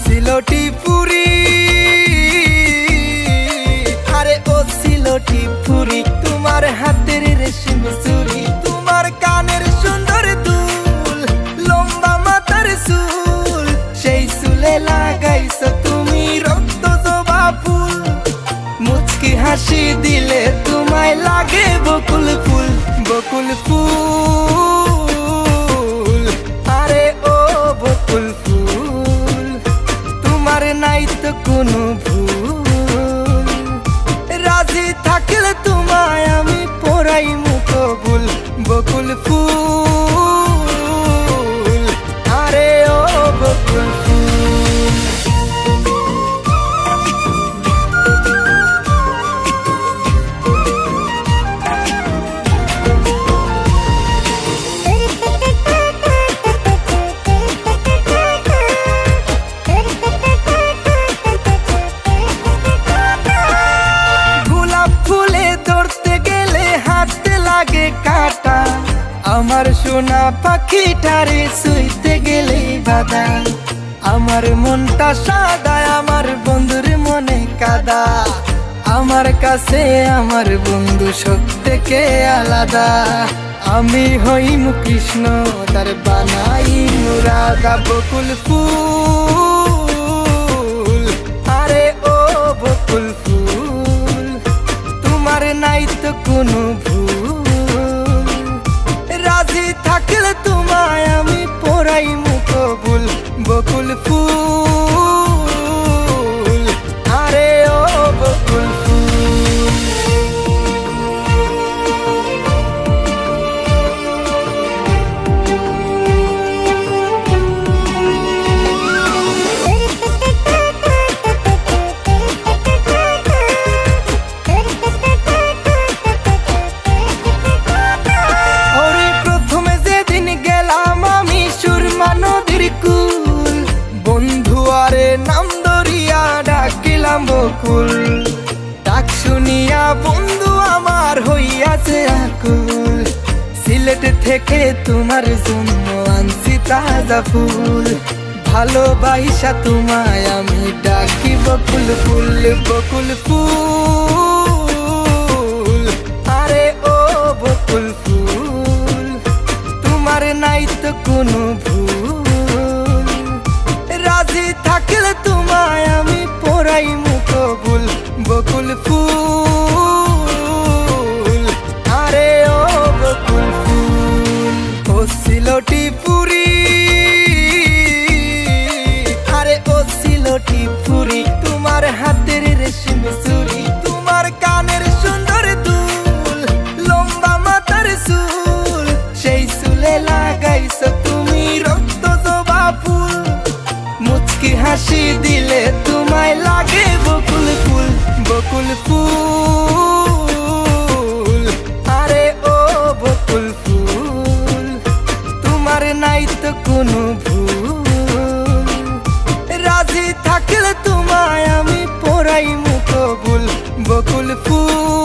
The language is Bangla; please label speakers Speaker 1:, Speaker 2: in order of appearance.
Speaker 1: সিলোটি পুরি, আরে ও সিলোটি পুরি, তোমার হাতের রেশম চুরি, তোমার কানের সুন্দর দুল, লম্বা মাথার চুল, সেই চুলে লাগাইছো তুমি রক্ত জবা ফুল, মুচকি হাসি দিলে তোমায় লাগে বকুল ফুল, বকুল ফুল, আরে ও বকুল ফুল, তোমার নাই তো কোনো ভুল, রাজি থাকলে তোমায় আমি পরাই মুকবুল, বকুল ফুল, আরে ও বকুল ফুল। কাটা আমার সোনা পাখিটারে শুইতে গেলে বাধা, আমার মনটা সাদা, আমার বন্ধুর মনে কাদা, আমার কাছে আমার বন্ধু সব থেকে আলাদা, আমি হইমু কৃষ্ণ তার বানাই রাধা, বকুল ফুল, আরে ও বকুল ফুল, তোমার নাই তো কোনো ভুল, রাজি থাকলে তোমায় আমি পরাই মুকবুল, বকুল ফুল, আরে ও বকুল ফুল। নাম দরিয়া ডাকিলাম বকুল, ডাক শুনিয়া বন্ধু আমার হইয়াছে আকুল, সিলেট থেকে তোমার জন্য আনছি তাজা ফুল, ভালোবাসা তোমায় আমি ডাকি বকুল ফুল, বকুল ফুল, আরে ও বকুল ফুল, তোমার নাই তো কোনো ভুল, রাজি থাকলে তোমায় আমি পরাই মুকবুল, বকুল ফুল, আরে ও বকুল ফুল। ও সিলোটি পুরি, আরে ও সিলোটি পুরি, তোমার হাতের রেশম চুরি, তোমার কানের সুন্দর দুল, লম্বা মাথার চুল, সেই চুলে লাগাইছো তুমি রক্ত জবা ফুল, মুচকি হাসি দিলে তোমায় লাগে বকুল ফুল, বকুল ফুল, আরে ও বকুল ফুল, তোমার নাই তো কোনো ভুল, রাজি থাকলে তোমায় আমি পরাই মুকবুল, বকুল ফুল।